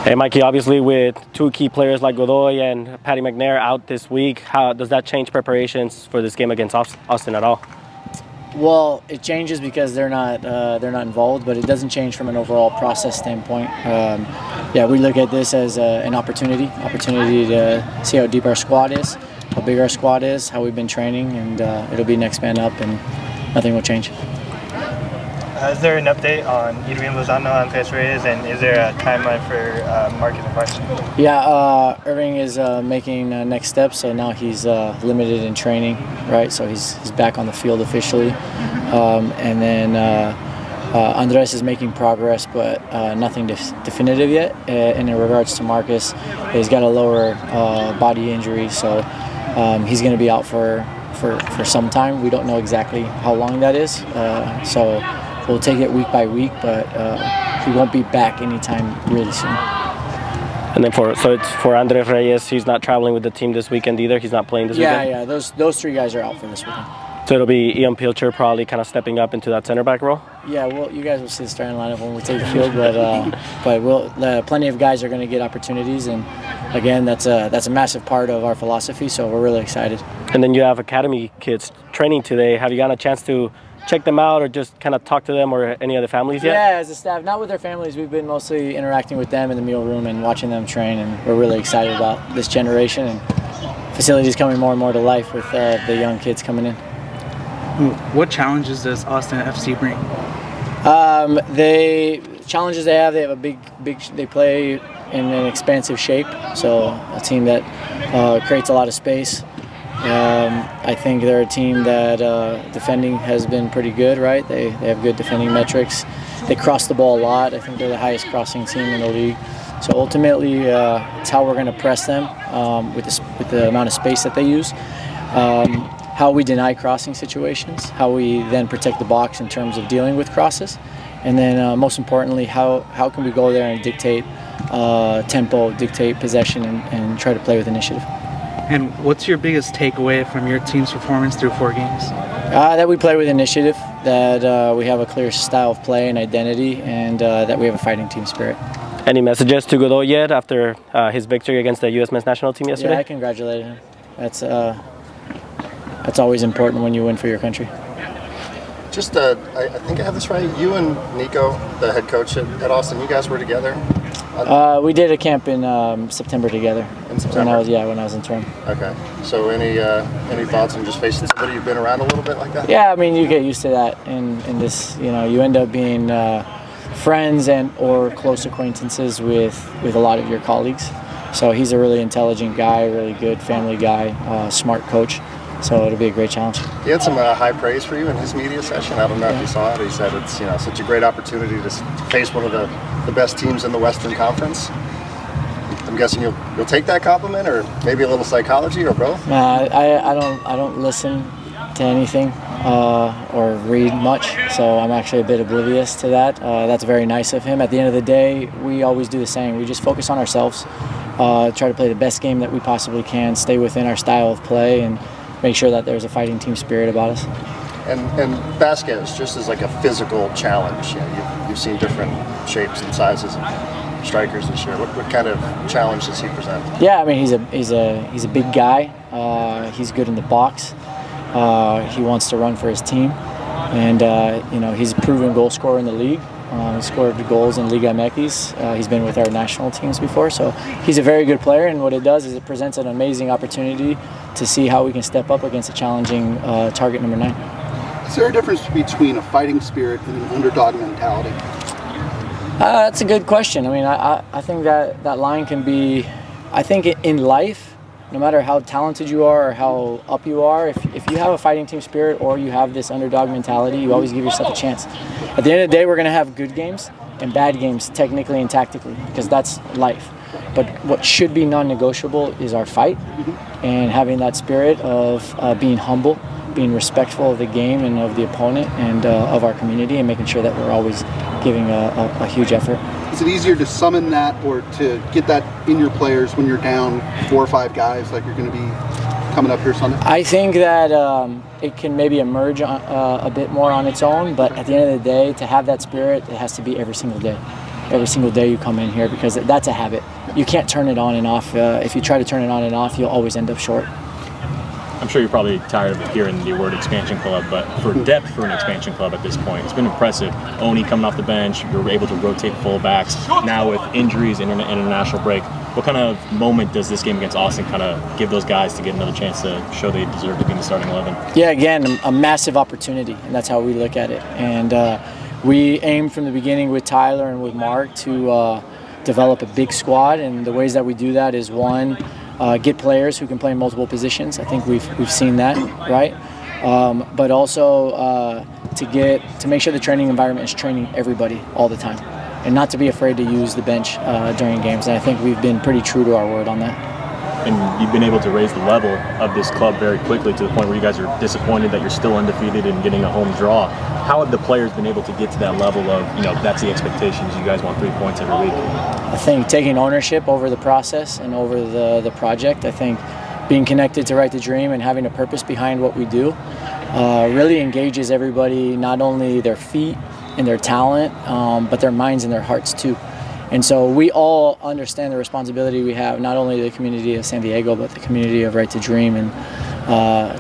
Hey, Mikey, obviously with two key players like Godoy and Patty McNair out this week, how does that change preparations for this game against Austin at all? Well, it changes because they're not involved, but it doesn't change from an overall process standpoint. Yeah, we look at this as an opportunity to see how deep our squad is, how big our squad is, how we've been training, and it'll be next man up, and nothing will change. Is there an update on Irving Lozano, Andres Reyes, and is there a timeline for Marcus and Varsity? Yeah, Irving is making next steps, so now he's limited in training, right? So he's back on the field officially, and then Andres is making progress, but nothing definitive yet. And in regards to Marcus, he's got a lower body injury, so he's going to be out for some time. We don't know exactly how long that is, so we'll take it week by week, but he won't be back anytime really soon. And then for Andres Reyes, he's not traveling with the team this weekend either. He's not playing this weekend. Yeah. Those three guys are out for this weekend. So it'll be Ian Pilcher probably kind of stepping up into that center back role. Yeah, well, you guys will see the starting lineup when we take the field, but plenty of guys are going to get opportunities, and again, that's a massive part of our philosophy. So we're really excited. And then you have academy kids training today. Have you gotten a chance to check them out or just kind of talk to them or any other families yet? Yeah, as a staff, not with their families. We've been mostly interacting with them in the meal room and watching them train, and we're really excited about this generation and facilities coming more and more to life with the young kids coming in. What challenges does Austin FC bring? They have a big. They play in an expansive shape, so a team that creates a lot of space. I think they're a team that defending has been pretty good, right? They have good defending metrics. They cross the ball a lot. I think they're the highest crossing team in the league. So ultimately, it's how we're going to press them with the amount of space that they use. How we deny crossing situations, how we then protect the box in terms of dealing with crosses, and then most importantly, how can we go there and dictate tempo, dictate possession, and try to play with initiative. And what's your biggest takeaway from your team's performance through 4 games? That we play with initiative, that we have a clear style of play and identity, and that we have a fighting team spirit. Any messages to Godoy yet after his victory against the U.S. men's national team yesterday? Yeah, I congratulated him. That's always important when you win for your country. Just, I think I have this right. You and Nico, the head coach at Austin, you guys were together? We did a camp in September together. In September? When I was in term. Okay. So any thoughts on just facing somebody you've been around a little bit like that? Yeah, I mean, you get used to that in this. You know, you end up being friends or close acquaintances with a lot of your colleagues. So he's a really intelligent guy, really good family guy, smart coach. So it'll be a great challenge. He had some high praise for you in his media session. I don't know if you saw it. He said it's such a great opportunity to face one of the best teams in the Western Conference. I'm guessing you'll take that compliment, or maybe a little psychology, or both. I don't listen to anything or read much, so I'm actually a bit oblivious to that. That's very nice of him. At the end of the day, we always do the same. We just focus on ourselves, try to play the best game that we possibly can, stay within our style of play, and make sure that there's a fighting team spirit about us. And Vasquez, just as like a physical challenge, you've seen different shapes and sizes of strikers this year. What kind of challenge does he present? Yeah, I mean he's a big guy. He's good in the box. He wants to run for his team, and he's a proven goal scorer in the league. He scored goals in Liga MX. He's been with our national teams before, so he's a very good player, and what it does is it presents an amazing opportunity to see how we can step up against a challenging target number 9. Is there a difference between a fighting spirit and an underdog mentality? That's a good question. I mean, I think that line can be, I think in life, no matter how talented you are or how up you are, if you have a fighting team spirit or you have this underdog mentality, you always give yourself a chance. At the end of the day, we're going to have good games and bad games technically and tactically, because that's life. But what should be non-negotiable is our fight, and having that spirit of being humble, being respectful of the game and of the opponent and of our community, and making sure that we're always giving a huge effort. Is it easier to summon that or to get that in your players when you're down 4 or 5 guys like you're going to be coming up here Sunday? I think that it can maybe emerge a bit more on its own, but at the end of the day, to have that spirit, it has to be every single day. every single day you come in here, because that's a habit. You can't turn it on and off. If you try to turn it on and off, you'll always end up short. I'm sure you're probably tired of hearing the word expansion club, but for depth for an expansion club at this point, it's been impressive. Oni coming off the bench, you're able to rotate fullbacks. Now with injuries, international break, what kind of moment does this game against Austin kind of give those guys to get another chance to show they deserve to be in the starting 11? Yeah, again, a massive opportunity, and that's how we look at it. And we aim from the beginning with Tyler and with Mark to develop a big squad, and the ways that we do that is, one, get players who can play in multiple positions. I think we've seen that, right? But also to make sure the training environment is training everybody all the time, and not to be afraid to use the bench during games. And I think we've been pretty true to our word on that. And you've been able to raise the level of this club very quickly to the point where you guys are disappointed that you're still undefeated and getting a home draw. How have the players been able to get to that level of, that's the expectations, you guys want 3 points every week? I think taking ownership over the process and over the project. I think being connected to Right to Dream and having a purpose behind what we do really engages everybody, not only their feet and their talent, but their minds and their hearts too. And so we all understand the responsibility we have, not only the community of San Diego, but the community of Right to Dream, and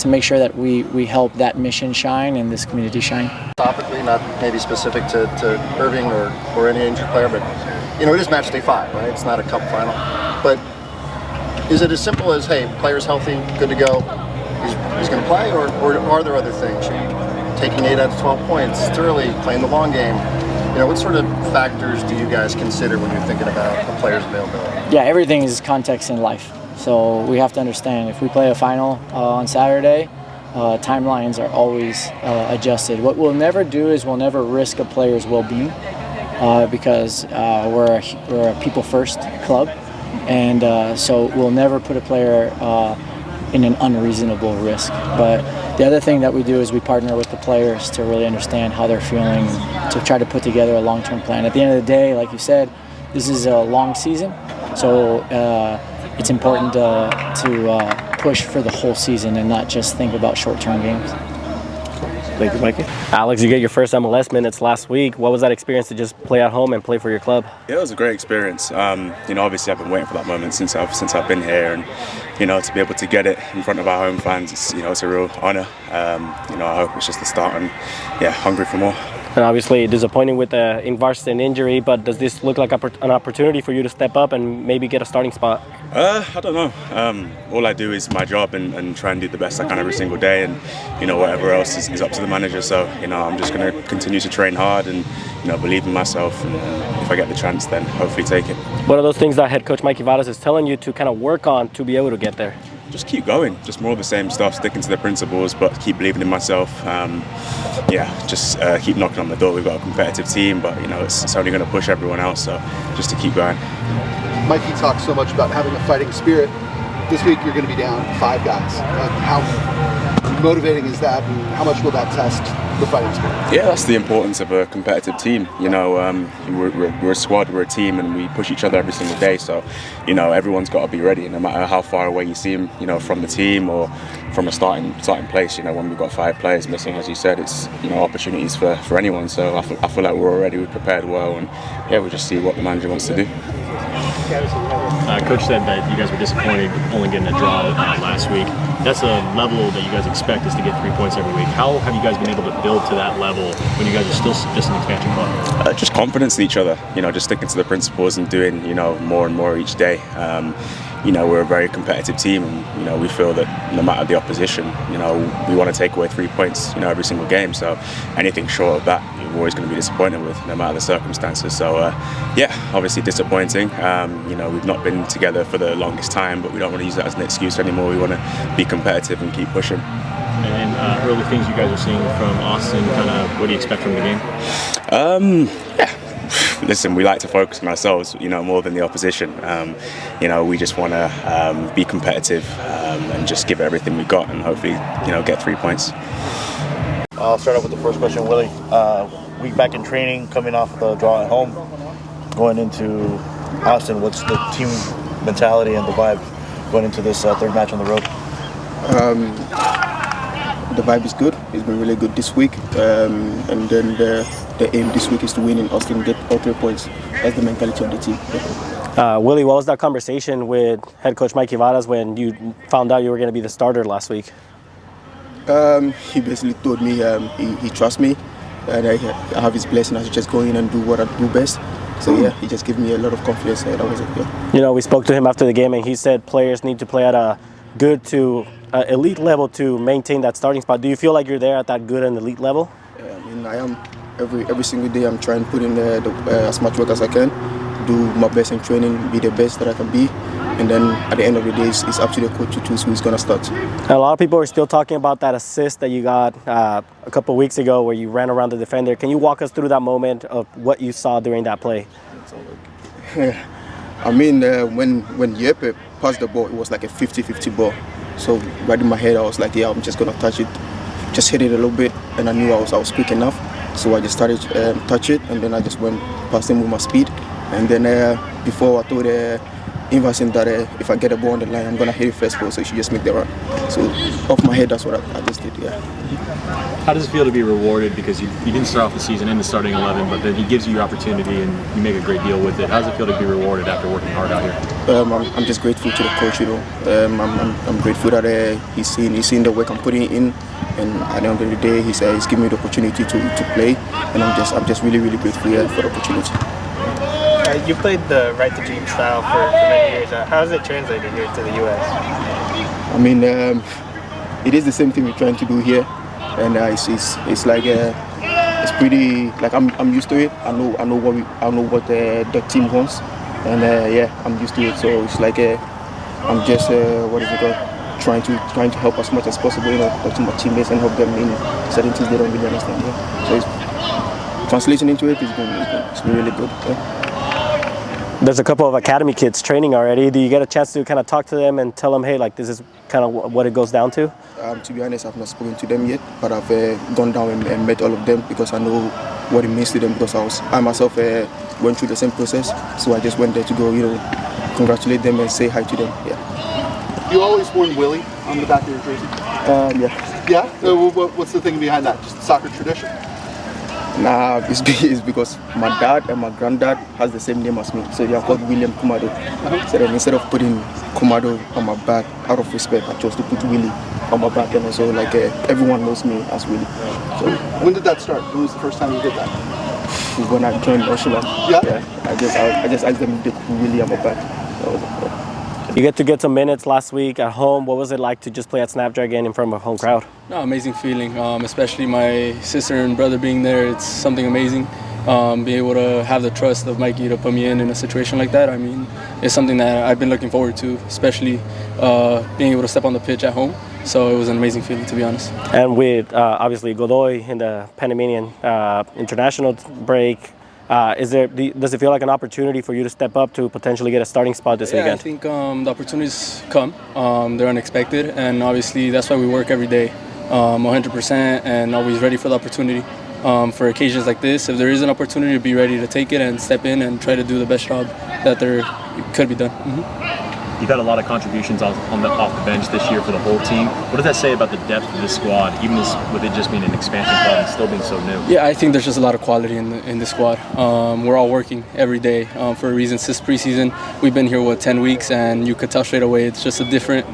to make sure that we help that mission shine and this community shine. Topically, not maybe specific to Irving or any injured player, but it is match day 5, right? It's not a cup final. But is it as simple as, hey, player's healthy, good to go, he's going to play, or are there other things? Taking 8 out of 12 points, it's early, playing the long game. What sort of factors do you guys consider when you're thinking about a player's availability? Yeah, everything is context in life. So we have to understand, if we play a final on Saturday, timelines are always adjusted. What we'll never do is we'll never risk a player's well-being because we're a people-first club. And so we'll never put a player in an unreasonable risk. But the other thing that we do is we partner with the players to really understand how they're feeling, to try to put together a long-term plan. At the end of the day, like you said, this is a long season, so it's important to push for the whole season and not just think about short-term games. Thank you, Mikey. Alex, you get your first MLS minutes last week. What was that experience to just play at home and play for your club? Yeah, it was a great experience. Obviously I've been waiting for that moment since I've been here, and to be able to get it in front of our home fans, it's a real honour. I hope it's just the start, and hungry for more. And obviously disappointing with the Ingvarsson injury, but does this look like an opportunity for you to step up and maybe get a starting spot? I don't know. All I do is my job and try and do the best I can every single day, and whatever else is up to the manager. So I'm just going to continue to train hard and believe in myself, and if I get the chance, then hopefully take it. What are those things that head coach Mikey Vadas is telling you to kind of work on to be able to get there? Just keep going, just more of the same stuff, sticking to the principles, but keep believing in myself. Just keep knocking on the door. We've got a competitive team, but it's only going to push everyone else, so just to keep going. Mikey talks so much about having a fighting spirit. This week you're going to be down 5 guys. How motivating is that, and how much will that test the fighting spirit? Yeah, that's the importance of a competitive team. We're a squad, we're a team, and we push each other every single day. So, everyone's got to be ready, no matter how far away you seem, from the team or from a starting place. When we've got 5 players missing, as you said, it's opportunities for anyone. So I feel like we're prepared well, and we'll just see what the manager wants to do. Coach said that you guys were disappointed only getting a draw last week. That's a level that you guys expect is to get 3 points every week. How have you guys been able to build to that level when you guys are still just an expansion club? Just confidence in each other, just sticking to the principles and doing, more and more each day. We're a very competitive team, and we feel that no matter the opposition, we want to take away 3 points, every single game. So anything short of that, we're always going to be disappointed with, no matter the circumstances. So obviously disappointing. We've not been together for the longest time, but we don't want to use that as an excuse anymore. We want to be competitive and keep pushing. And early things you guys are seeing from Austin, kind of what do you expect from the game? Listen, we like to focus on ourselves, more than the opposition. We just want to be competitive and just give it everything we got, and hopefully, get 3 points. I'll start off with the first question, Willie. Week back in training, coming off the draw at home, going into Austin, what's the team mentality and the vibe going into this third match on the road? the vibe is good. It's been really good this week. And then the aim this week is to win in Austin, get all 3 points. That's the mentality of the team. Willie, what was that conversation with head coach Mikey Varas when you found out you were going to be the starter last week? He basically told me he trusts me, and I have his blessing. I should just go in and do what I do best. So yeah, he just gave me a lot of confidence. That was it. Yeah. You know, we spoke to him after the game, and he said players need to play at a good to elite level to maintain that starting spot. Do you feel like you're there at that good and elite level? Yeah, I mean, I am. Every single day, I'm trying to put in as much work as I can, do my best in training, be the best that I can be. And then at the end of the day, it's up to the coach to choose who's going to start. And a lot of people are still talking about that assist that you got a couple of weeks ago where you ran around the defender. Can you walk us through that moment of what you saw during that play? I mean, when Yepe passed the ball, it was like a 50-50 ball. So right in my head, I was like, yeah, I'm just going to touch it. Just hit it a little bit, and I knew I was quick enough. So I just started touch it, and then I just went past him with my speed. And then before I told Inverson that if I get the ball on the line, I'm going to hit it first ball, so you should just make the run. So off my head, that's what I just did, yeah. How does it feel to be rewarded? Because you didn't start off the season in the starting 11, but then he gives you your opportunity and you make a great deal with it. How does it feel to be rewarded after working hard out here? I'm just grateful to the coach, you know. I'm grateful that he's seen the work I'm putting in, and at the end of the day, he's giving me the opportunity to play, and I'm just really, really grateful for the opportunity. You played the right to dream style for many years. How has it translated here to the U.S.? I mean, it is the same thing we're trying to do here, and it's like it's pretty like I'm used to it. I know what the team wants, and yeah, I'm used to it. So it's like I'm just what is it called? Trying to help as much as possible, you know, to my teammates and help them in certain things they don't really understand. Yeah. So it's, translation into it's been really good. Yeah. There's a couple of academy kids training already. Do you get a chance to kind of talk to them and tell them, hey, like this is kind of what it goes down to? To be honest, I've not spoken to them yet, but I've gone down and met all of them because I know what it means to them, because I myself went through the same process. So I just went there to go, you know, congratulate them and say hi to them. Yeah. You always worn Willie on the back of your jersey? Yeah. Yeah? What's the thing behind that? Just soccer tradition? Nah, it's because my dad and my granddad has the same name as me, so they are called William Kumado. So then instead of putting Kumado on my back, out of respect, I chose to put Willie on my back, and also like everyone knows me as Willie. So when did that start? When was the first time you did that? When I joined Oshima. Yeah. I just asked them to put Willie on my back. That was it. You get some minutes last week at home. What was it like to just play at Snapdragon in front of a home crowd? No, amazing feeling, especially my sister and brother being there. It's something amazing. Being able to have the trust of Mikey to put me in a situation like that, I mean, it's something that I've been looking forward to, especially being able to step on the pitch at home. So it was an amazing feeling, to be honest. And with obviously Godoy in the Panamanian international break, does it feel like an opportunity for you to step up to potentially get a starting spot this weekend? I think the opportunities come. They're unexpected, and obviously that's why we work every day, 100%, and always ready for the opportunity. For occasions like this, if there is an opportunity, to be ready to take it and step in and try to do the best job that there could be done. Mm-hmm. You've had a lot of contributions off the bench this year for the whole team. What does that say about the depth of this squad, even with it just being an expansion club and still being so new? Yeah, I think there's just a lot of quality in the squad. We're all working every day for a reason. Since preseason, we've been here 10 weeks, and you could tell straight away it's just a different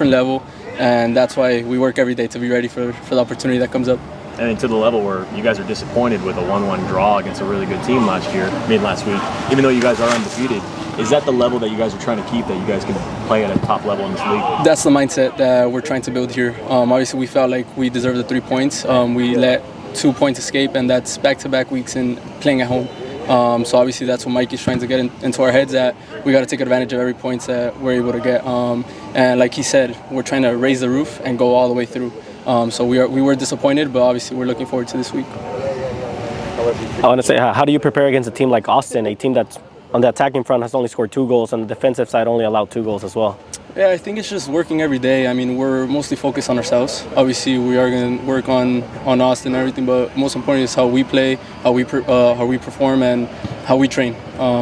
level, and that's why we work every day to be ready for the opportunity that comes up. And to the level where you guys are disappointed with a 1-1 draw against a really good team last week, even though you guys are undefeated. Is that the level that you guys are trying to keep, that you guys can play at a top level in this league? That's the mindset that we're trying to build here. Obviously, we felt like we deserved the 3 points. We let 2 points escape, and that's back-to-back weeks in playing at home. So obviously, that's what Mike is trying to get into our heads, that we got to take advantage of every point that we're able to get. And like he said, we're trying to raise the roof and go all the way through. So we were disappointed, but obviously we're looking forward to this week. I want to say, how do you prepare against a team like Austin, a team that's on the attacking front has only scored 2 goals, and the defensive side only allowed 2 goals as well? Yeah, I think it's just working every day. I mean, we're mostly focused on ourselves. Obviously, we are going to work on Austin and everything, but most important is how we play, how we perform, and how we train.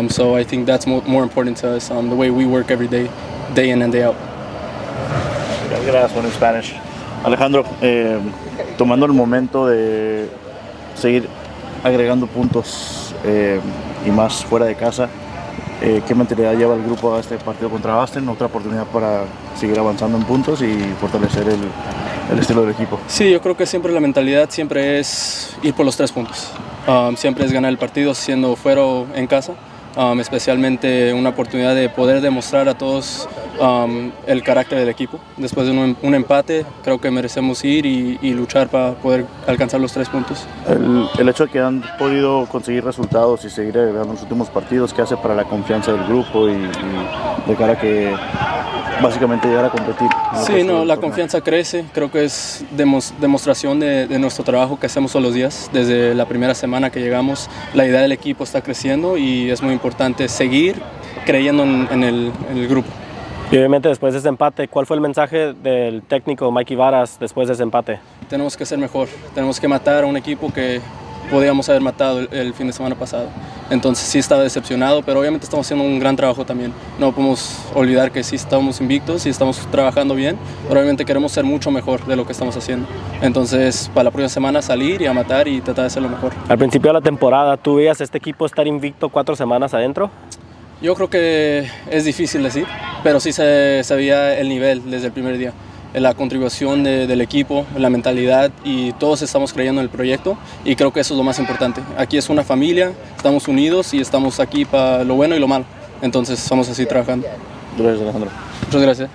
So I think that's more important to us, the way we work every day, day in and day out. I'm going to ask one in Spanish. Alejandro, tomando el momento de seguir agregando puntos y más fuera de casa, ¿qué mentalidad lleva el grupo a este partido contra Austin? Otra oportunidad para seguir avanzando en puntos y fortalecer el estilo del equipo. Sí, yo creo que siempre la mentalidad siempre es ir por los 3 puntos. Siempre es ganar el partido siendo fuera o en casa. Especialmente una oportunidad de poder demostrar a todos el carácter del equipo. Después de un empate, creo que merecemos ir y luchar para poder alcanzar los 3 puntos. El hecho de que han podido conseguir resultados y seguir agregando los últimos partidos, ¿qué hace para la confianza del grupo y de cara a que básicamente llegar a competir? Sí, no, la confianza crece, creo que es demostración de nuestro trabajo que hacemos todos los días. Desde la primera semana que llegamos, la idea del equipo está creciendo y es muy importante seguir creyendo en el grupo. Y obviamente después de ese empate, ¿cuál fue el mensaje del técnico Mikey Varas después de ese empate? Tenemos que ser mejor, tenemos que matar a un equipo que podíamos haber matado el fin de semana pasado. Entonces sí estaba decepcionado, pero obviamente estamos haciendo un gran trabajo también. No podemos olvidar que sí estamos invictos y estamos trabajando bien, pero obviamente queremos ser mucho mejor de lo que estamos haciendo. Entonces para la próxima semana salir y a matar y tratar de ser lo mejor. Al principio de la temporada, ¿tú veías a este equipo estar invicto 4 semanas adentro? Yo creo que es difícil decir, pero sí se veía el nivel desde el primer día. La contribución del equipo, la mentalidad y todos estamos creyendo en el proyecto y creo que eso es lo más importante. Aquí es una familia, estamos unidos y estamos aquí para lo bueno y lo malo. Entonces estamos así trabajando. Gracias, Alejandro. Muchas gracias.